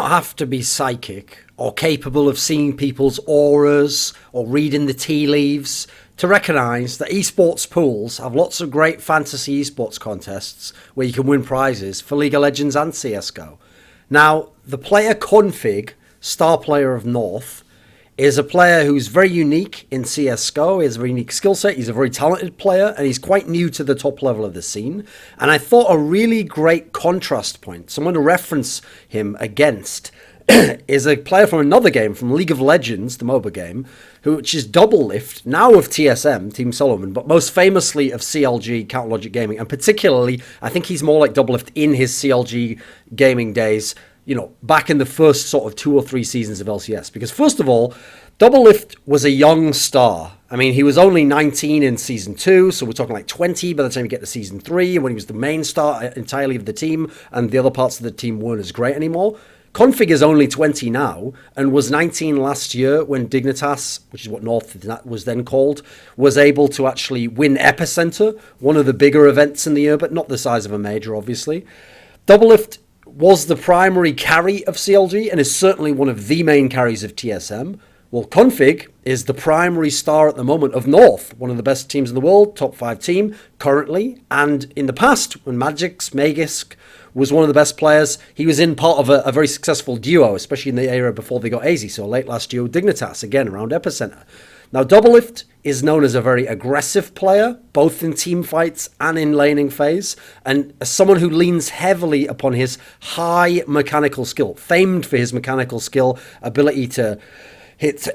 don't have to be psychic or capable of seeing people's auras or reading the tea leaves to recognise that eSportsPools have lots of great fantasy esports contests where you can win prizes for League of Legends and CSGO. Now, the player k0nfig, star player of North, is a player who's very unique in CSGO. He has a very unique skill set. He's a very talented player, and he's quite new to the top level of the scene. And I thought a really great contrast point, someone to reference him against, is a player from another game, from League of Legends, the MOBA game, which is Doublelift, now of TSM, Team Solomon, but most famously of CLG, Counterlogic Gaming. And particularly, I think he's more like Doublelift in his CLG gaming days, you know, back in the first sort of 2 or 3 seasons of LCS. Because first of all, Doublelift was a young star. I mean, he was only 19 in Season 2, so we're talking like 20 by the time you get to Season 3, when he was the main star entirely of the team, and the other parts of the team weren't as great anymore. k0nfig is only 20 now, and was 19 last year when Dignitas, which is what North was then called, was able to actually win Epicenter, one of the bigger events in the year, but not the size of a major, obviously. Doublelift was the primary carry of CLG and is certainly one of the main carries of TSM. Well, k0nfig is the primary star at the moment of North, one of the best teams in the world, top 5 team currently. And in the past, when Magisk was one of the best players, he was in part of a very successful duo, especially in the era before they got AZ. So late last year with Dignitas, again, around Epicenter. Now, Doublelift is known as a very aggressive player, both in team fights and in laning phase, and as someone who leans heavily upon his high mechanical skill, famed for his mechanical skill, ability to hit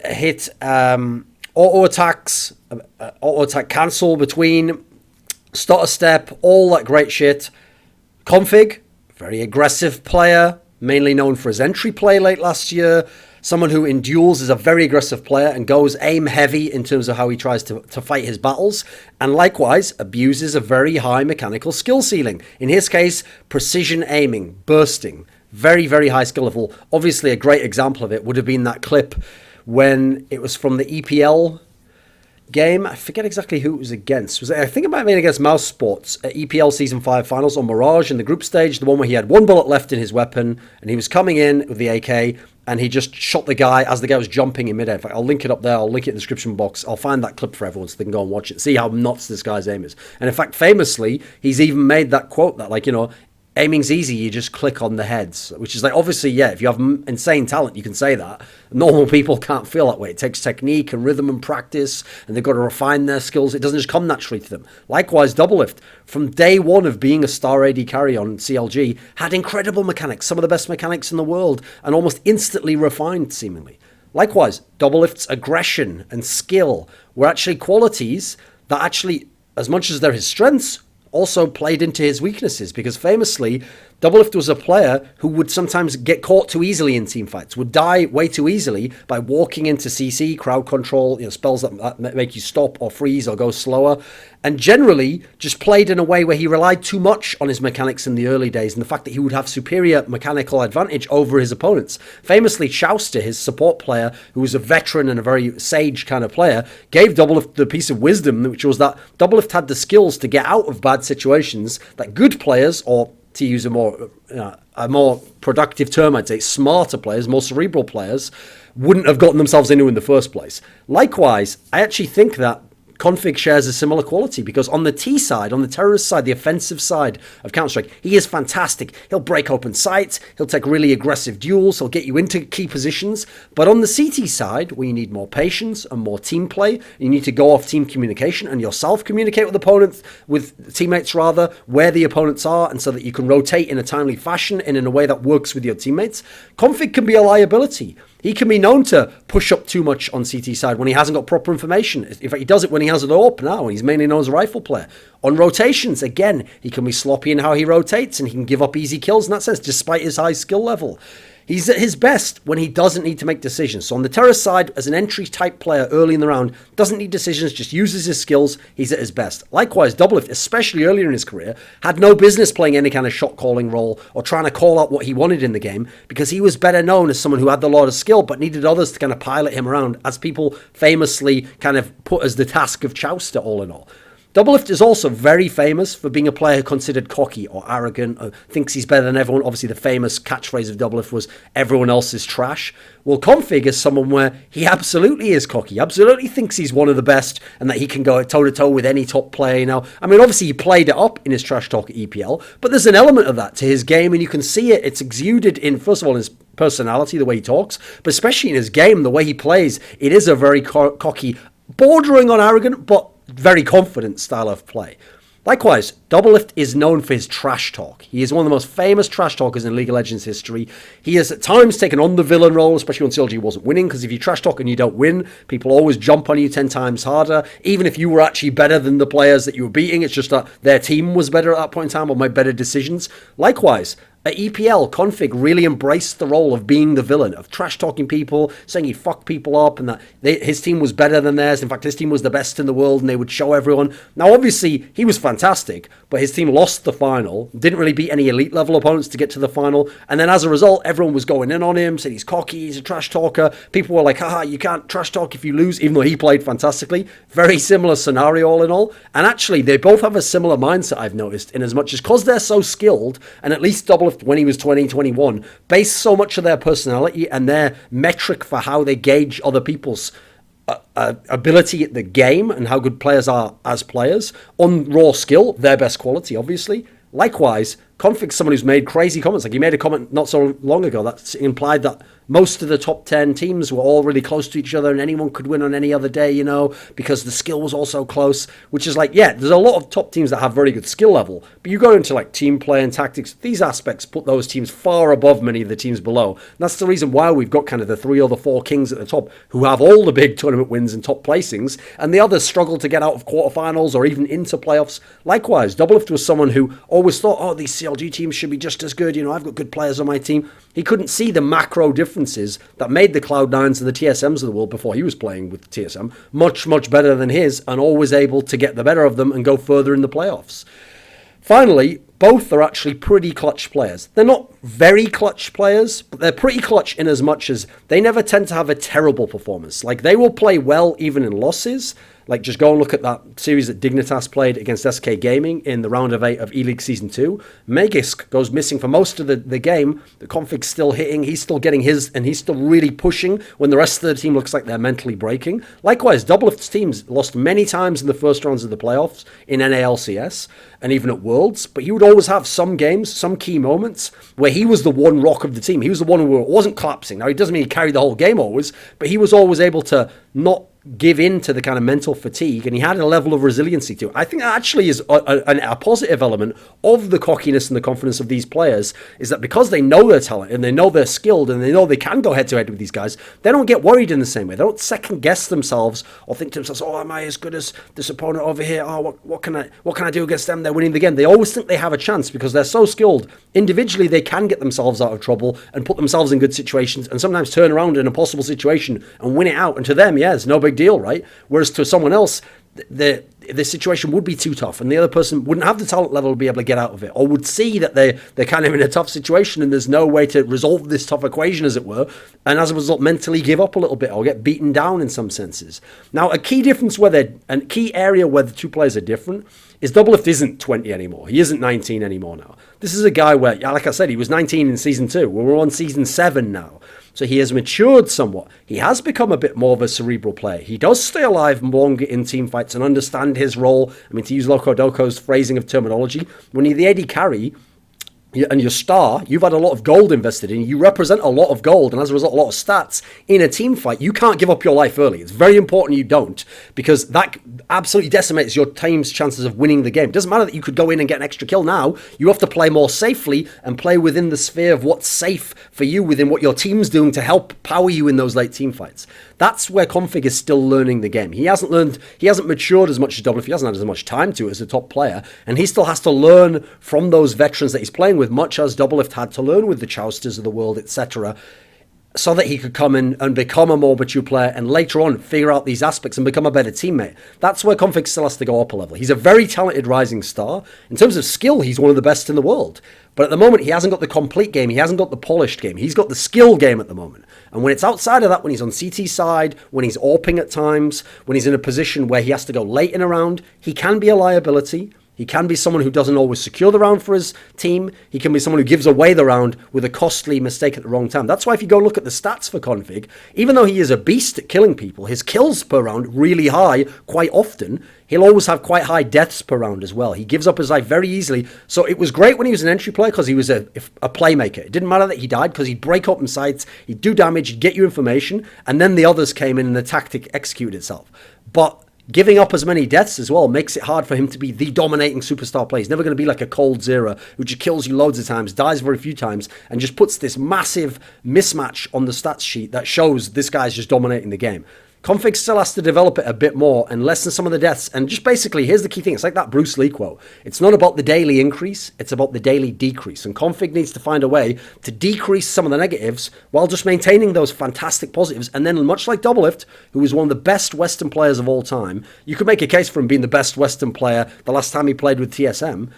auto attacks, auto attack cancel between, stutter step, all that great shit. k0nfig, very aggressive player, mainly known for his entry play late last year. Someone who in duels is a very aggressive player and goes aim heavy in terms of how he tries to fight his battles, and likewise abuses a very high mechanical skill ceiling. In his case, precision aiming, bursting, very, very high skill level. Obviously, a great example of it would have been that clip when it was from the EPL game. I forget exactly who it was against. I think it might have been against Mouse Sports at EPL Season 5 finals on Mirage in the group stage, the one where he had 1 bullet left in his weapon and he was coming in with the AK and he just shot the guy as the guy was jumping in midair. In fact, I'll link it up there. I'll link it in the description box. I'll find that clip for everyone so they can go and watch it, see how nuts this guy's aim is. And in fact, famously, he's even made that quote that, like, you know, aiming's easy, you just click on the heads, which is like, obviously, yeah, if you have insane talent, you can say that. Normal people can't feel that way. It takes technique and rhythm and practice, and they've got to refine their skills. It doesn't just come naturally to them. Likewise, Doublelift, from day one of being a star AD carry on CLG, had incredible mechanics, some of the best mechanics in the world, and almost instantly refined, seemingly. Likewise, Doublelift's aggression and skill were actually qualities that actually, as much as they're his strengths, also played into his weaknesses, because famously, Doublelift was a player who would sometimes get caught too easily in team fights, would die way too easily by walking into CC, crowd control, you know, spells that make you stop or freeze or go slower, and generally just played in a way where he relied too much on his mechanics in the early days and the fact that he would have superior mechanical advantage over his opponents. Famously, Chauster, his support player, who was a veteran and a very sage kind of player, gave Doublelift the piece of wisdom, which was that Doublelift had the skills to get out of bad situations that good players, or to use a more productive term, I'd say smarter players, more cerebral players, wouldn't have gotten themselves into in the first place. Likewise, I actually think that k0nfig shares a similar quality, because on the T side, on the terrorist side, the offensive side of Counter-Strike, he is fantastic. He'll break open sites, he'll take really aggressive duels, he'll get you into key positions. But on the CT side, where you need more patience and more team play, you need to go off team communication and yourself communicate with opponents, with teammates rather, where the opponents are, and so that you can rotate in a timely fashion and in a way that works with your teammates. k0nfig can be a liability. He can be known to push up too much on CT side when he hasn't got proper information. In fact, he does it when he has it up now, and he's mainly known as a rifle player. On rotations, again, he can be sloppy in how he rotates, and he can give up easy kills in that sense, despite his high skill level. He's at his best when he doesn't need to make decisions. So on the terrorist side, as an entry type player early in the round, doesn't need decisions, just uses his skills, he's at his best. Likewise, Doublelift, especially earlier in his career, had no business playing any kind of shot calling role or trying to call out what he wanted in the game, because he was better known as someone who had a lot of skill but needed others to kind of pilot him around, as people famously kind of put as the task of Chauster all in all. Doublelift is also very famous for being a player considered cocky or arrogant, or thinks he's better than everyone. Obviously, the famous catchphrase of Doublelift was, everyone else is trash. Well, k0nfig is someone where he absolutely is cocky, absolutely thinks he's one of the best, and that he can go toe-to-toe with any top player now. I mean, obviously, he played it up in his trash talk at EPL, but there's an element of that to his game, and you can see it. It's exuded in, first of all, his personality, the way he talks, but especially in his game, the way he plays. It is a very cocky, bordering on arrogant, but very confident style of play. Likewise, Doublelift is known for his trash talk. He is one of the most famous trash talkers in League of Legends history. He has at times taken on the villain role, especially when CLG wasn't winning, because if you trash talk and you don't win, people always jump on you 10 times harder. Even if you were actually better than the players that you were beating, it's just that their team was better at that point in time or made better decisions. Likewise, at EPL, k0nfig really embraced the role of being the villain, of trash-talking people, saying he'd fuck people up and that his team was better than theirs. In fact, his team was the best in the world and they would show everyone. Now, obviously, he was fantastic, but his team lost the final, didn't really beat any elite-level opponents to get to the final, and then as a result, everyone was going in on him, said he's cocky, he's a trash-talker. People were like, haha, you can't trash-talk if you lose, even though he played fantastically. Very similar scenario all in all. And actually, they both have a similar mindset, I've noticed, in as much as because they're so skilled, and at least Doublelift when he was 20, 21, based so much of their personality and their metric for how they gauge other people's ability at the game and how good players are as players on raw skill, their best quality, obviously. Likewise, k0nfig's someone who's made crazy comments. Like he made a comment not so long ago that implied that most of the top 10 teams were all really close to each other and anyone could win on any other day, you know, because the skill was also close, which is like, yeah, there's a lot of top teams that have very good skill level, but you go into like team play and tactics, these aspects put those teams far above many of the teams below. And that's the reason why we've got kind of the 3 or the 4 kings at the top who have all the big tournament wins and top placings, and the others struggle to get out of quarterfinals or even into playoffs. Likewise, Doublelift was someone who always thought, oh, these CLG teams should be just as good, you know, I've got good players on my team. He couldn't see the macro differences that made the Cloud9s and the TSMs of the world before he was playing with TSM much, much better than his, and always able to get the better of them and go further in the playoffs. Finally, both are actually pretty clutch players. They're not very clutch players, but they're pretty clutch in as much as they never tend to have a terrible performance. Like, they will play well even in losses. Like, just go and look at that series that Dignitas played against SK Gaming in the round of 8 of E-League Season 2. Magisk goes missing for most of the game. The k0nfig's still hitting. He's still getting his, and he's still really pushing when the rest of the team looks like they're mentally breaking. Likewise, Doublelift's teams lost many times in the first rounds of the playoffs in NALCS and even at Worlds, but he would always have some games, some key moments where he was the one rock of the team. He was the one who wasn't collapsing. Now, it doesn't mean he carried the whole game always, but he was always able to not give in to the kind of mental fatigue, and he had a level of resiliency to it. I think that actually is a positive element of the cockiness and the confidence of these players, is that because they know their talent and they know they're skilled and they know they can go head to head with these guys, they don't get worried in the same way. They don't second guess themselves or think to themselves, oh, am I as good as this opponent over here? Oh, what can I do against them? They're winning the game. They always think they have a chance because they're so skilled. Individually, they can get themselves out of trouble and put themselves in good situations and sometimes turn around in a possible situation and win it out. And to them, yeah, it's no big deal, right? Whereas to someone else, the situation would be too tough and the other person wouldn't have the talent level to be able to get out of it, or would see that they're kind of in a tough situation and there's no way to resolve this tough equation, as it were, and as a result mentally give up a little bit or get beaten down in some senses. Now, a key difference a key area where the two players are different is Doublelift isn't 20 anymore. He isn't 19 anymore now. This is a guy where, like I said, he was 19 in Season 2. We're on Season 7 now. So he has matured somewhat. He has become a bit more of a cerebral player. He does stay alive longer in team fights and understand his role. I mean, to use Loco Doco's phrasing of terminology, when you're the AD carry and your star, you've had a lot of gold invested in you. Represent a lot of gold, and as a result, a lot of stats in a team fight. You can't give up your life early. It's very important you don't, because that absolutely decimates your team's chances of winning the game. It doesn't matter that you could go in and get an extra kill now. You have to play more safely and play within the sphere of what's safe for you within what your team's doing to help power you in those late team fights. That's where k0nfig is still learning the game. He hasn't matured as much as Doublelift. He hasn't had as much time to it as a top player, and he still has to learn from those veterans that he's playing with, much as Doublelift had to learn with the Chousters of the world, etc. so that he could come in and become a more mature player and later on figure out these aspects and become a better teammate. That's where k0nfig still has to go up a level. He's a very talented rising star. In terms of skill, he's one of the best in the world. But at the moment, he hasn't got the complete game. He hasn't got the polished game. He's got the skill game at the moment. And when it's outside of that, when he's on CT side, when he's AWPing at times, when he's in a position where he has to go late in a round, he can be a liability. He can be someone who doesn't always secure the round for his team. He can be someone who gives away the round with a costly mistake at the wrong time. That's why if you go look at the stats for k0nfig, even though he is a beast at killing people, his kills per round really high quite often. He'll always have quite high deaths per round as well. He gives up his life very easily. So it was great when he was an entry player because he was a playmaker. It didn't matter that he died because he'd break open sites, he'd do damage, he'd get you information, and then the others came in and the tactic executed itself. But giving up as many deaths as well makes it hard for him to be the dominating superstar player. He's never going to be like a k0nzero who just kills you loads of times, dies very few times, and just puts this massive mismatch on the stats sheet that shows this guy's just dominating the game. k0nfig still has to develop it a bit more and lessen some of the deaths. And just basically, here's the key thing. It's like that Bruce Lee quote. It's not about the daily increase. It's about the daily decrease. And k0nfig needs to find a way to decrease some of the negatives while just maintaining those fantastic positives. And then much like Doublelift, who is one of the best Western players of all time, you could make a case for him being the best Western player the last time he played with TSM.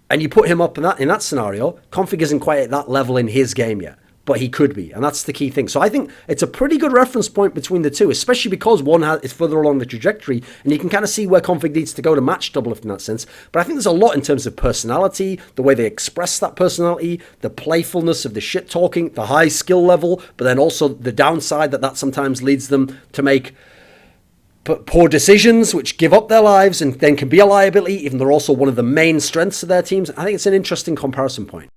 And you put him up in that scenario, k0nfig isn't quite at that level in his game yet. But he could be, and that's the key thing. So I think it's a pretty good reference point between the two, especially because one is further along the trajectory, and you can kind of see where k0nfig needs to go to match Doublelift in that sense. But I think there's a lot in terms of personality, the way they express that personality, the playfulness of the shit talking, the high skill level, but then also the downside that sometimes leads them to make poor decisions, which give up their lives and then can be a liability, even though they're also one of the main strengths of their teams. I think it's an interesting comparison point.